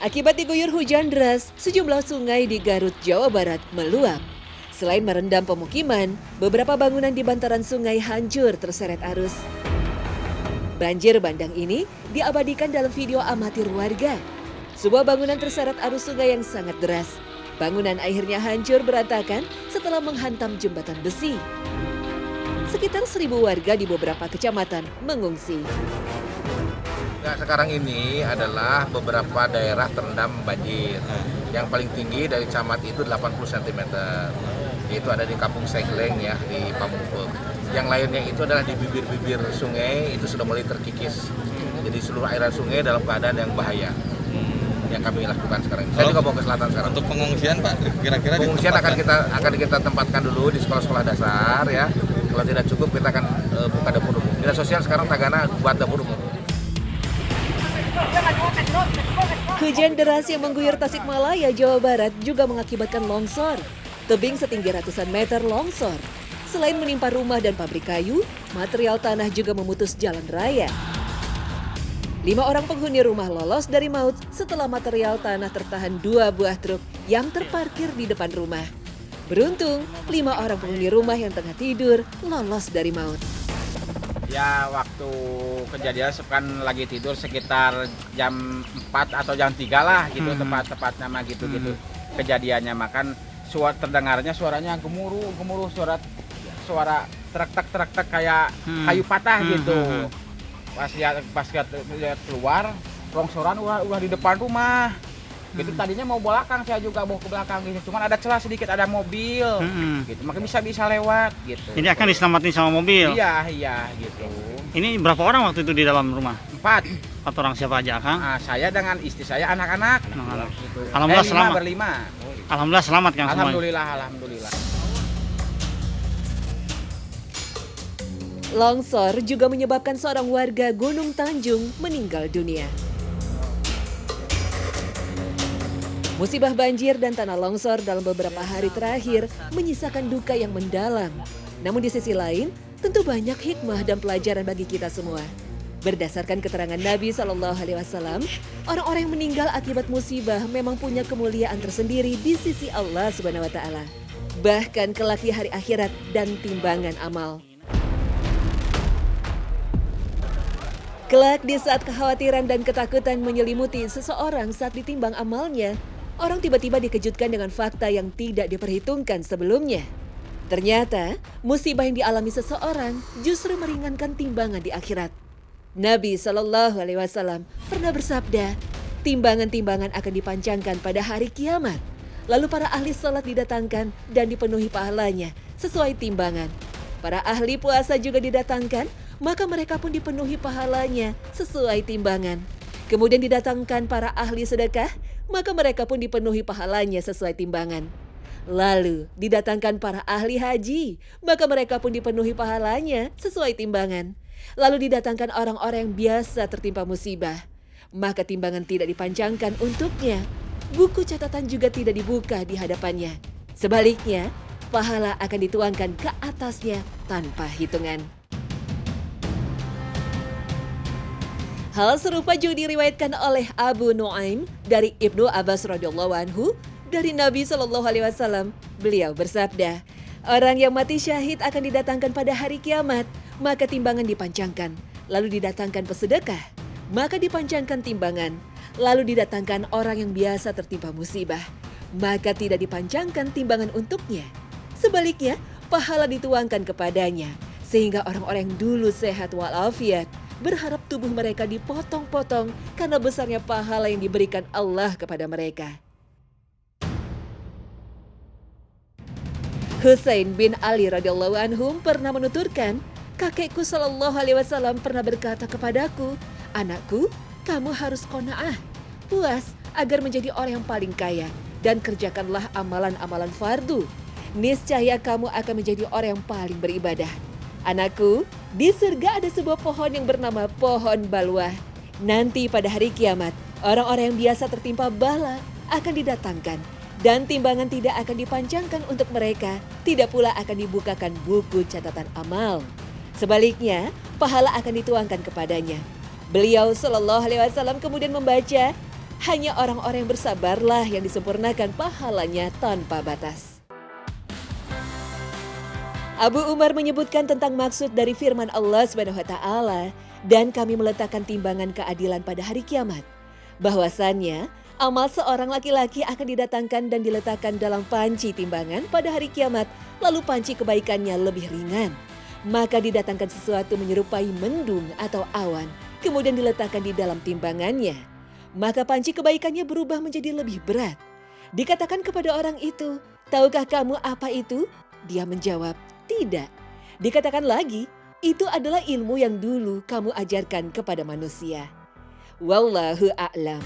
Akibat diguyur hujan deras, sejumlah sungai di Garut, Jawa Barat meluap. Selain merendam pemukiman, beberapa bangunan di bantaran sungai hancur terseret arus. Banjir bandang ini diabadikan dalam video amatir warga. Sebuah bangunan terseret arus sungai yang sangat deras. Bangunan akhirnya hancur berantakan setelah menghantam jembatan besi. Sekitar 1.000 warga di beberapa kecamatan mengungsi. Ya, sekarang ini adalah beberapa daerah terendam banjir. Yang paling tinggi dari camat itu 80 cm. Itu ada di Kampung Segleng ya, di Pamungpek. Yang lainnya itu adalah di bibir-bibir sungai, itu sudah mulai terkikis. Jadi seluruh aliran sungai dalam keadaan yang bahaya. Yang kami lakukan sekarang. Saya juga mau ke selatan sekarang. Untuk pengungsian Pak, kira-kira pengungsian akan kita tempatkan dulu di sekolah-sekolah dasar ya. Kalau tidak cukup kita akan buka dapur umum. Dinas sosial sekarang Tagana buat dapur umum. Hujan deras yang mengguyur Tasikmalaya, Jawa Barat juga mengakibatkan longsor. Tebing setinggi ratusan meter longsor. Selain menimpa rumah dan pabrik kayu, material tanah juga memutus jalan raya. 5 orang penghuni rumah lolos dari maut setelah material tanah tertahan 2 buah truk yang terparkir di depan rumah. Beruntung, 5 orang penghuni rumah yang tengah tidur lolos dari maut. Ya, waktu kejadian kan lagi tidur sekitar jam 4 atau jam 3 lah gitu, tepat-tepatnya mah gitu kejadiannya. Makan terdengarnya suaranya gemuruh suara trek kayak kayu patah gitu. Pas lihat keluar, longsoran udah di depan rumah. Gitu tadinya mau belakang, saya juga mau ke belakang gitu. Cuman ada celah sedikit, ada mobil. Gitu. Maka bisa lewat gitu. Ini akan diselamatin sama mobil. Iya gitu. Ini berapa orang waktu itu di dalam rumah? 4 orang siapa aja, Kang? Saya dengan istri saya, anak-anak. Gitu. Alhamdulillah selamat. Berlima. Alhamdulillah selamat, Kang. Alhamdulillah. Longsor juga menyebabkan seorang warga Gunung Tanjung meninggal dunia. Musibah banjir dan tanah longsor dalam beberapa hari terakhir menyisakan duka yang mendalam. Namun di sisi lain, tentu banyak hikmah dan pelajaran bagi kita semua. Berdasarkan keterangan Nabi SAW, orang-orang yang meninggal akibat musibah memang punya kemuliaan tersendiri di sisi Allah Subhanahu Wa Taala. Bahkan kelak di hari akhirat dan timbangan amal. Kelak di saat kekhawatiran dan ketakutan menyelimuti seseorang saat ditimbang amalnya, orang tiba-tiba dikejutkan dengan fakta yang tidak diperhitungkan sebelumnya. Ternyata, musibah yang dialami seseorang justru meringankan timbangan di akhirat. Nabi SAW pernah bersabda, timbangan-timbangan akan dipancangkan pada hari kiamat. Lalu para ahli salat didatangkan dan dipenuhi pahalanya sesuai timbangan. Para ahli puasa juga didatangkan, maka mereka pun dipenuhi pahalanya sesuai timbangan. Kemudian didatangkan para ahli sedekah, maka mereka pun dipenuhi pahalanya sesuai timbangan. Lalu didatangkan para ahli haji, maka mereka pun dipenuhi pahalanya sesuai timbangan. Lalu didatangkan orang-orang yang biasa tertimpa musibah, maka timbangan tidak dipanjangkan untuknya. Buku catatan juga tidak dibuka di hadapannya. Sebaliknya, pahala akan dituangkan ke atasnya tanpa hitungan. Hal serupa juga diriwayatkan oleh Abu Nuaim dari Ibnu Abbas radhiyallahu anhu dari Nabi SAW. Beliau bersabda, orang yang mati syahid akan didatangkan pada hari kiamat, maka timbangan dipanjangkan. Lalu didatangkan pesedekah, maka dipanjangkan timbangan. Lalu didatangkan orang yang biasa tertimpa musibah, maka tidak dipanjangkan timbangan untuknya. Sebaliknya, pahala dituangkan kepadanya, sehingga orang-orang yang dulu sehat walafiat berharap tubuh mereka dipotong-potong karena besarnya pahala yang diberikan Allah kepada mereka. Husain bin Ali radhiyallahu anhum pernah menuturkan, kakekku SAW pernah berkata kepadaku, anakku, kamu harus qanaah, puas agar menjadi orang yang paling kaya dan kerjakanlah amalan-amalan fardu. Niscaya kamu akan menjadi orang yang paling beribadah. Anakku, di surga ada sebuah pohon yang bernama pohon balwah. Nanti pada hari kiamat, orang-orang yang biasa tertimpa bala akan didatangkan. Dan timbangan tidak akan dipanjangkan untuk mereka, tidak pula akan dibukakan buku catatan amal. Sebaliknya, pahala akan dituangkan kepadanya. Beliau SAW kemudian membaca, Hanya orang-orang yang bersabarlah yang disempurnakan pahalanya tanpa batas. Abu Umar menyebutkan tentang maksud dari firman Allah SWT, dan kami meletakkan timbangan keadilan pada hari kiamat. Bahwasannya, amal seorang laki-laki akan didatangkan dan diletakkan dalam panci timbangan pada hari kiamat, lalu panci kebaikannya lebih ringan. Maka didatangkan sesuatu menyerupai mendung atau awan, kemudian diletakkan di dalam timbangannya. Maka panci kebaikannya berubah menjadi lebih berat. Dikatakan kepada orang itu, tahukah kamu apa itu? Dia menjawab, tidak. Dikatakan lagi, itu adalah ilmu yang dulu kamu ajarkan kepada manusia. Wallahu a'lam.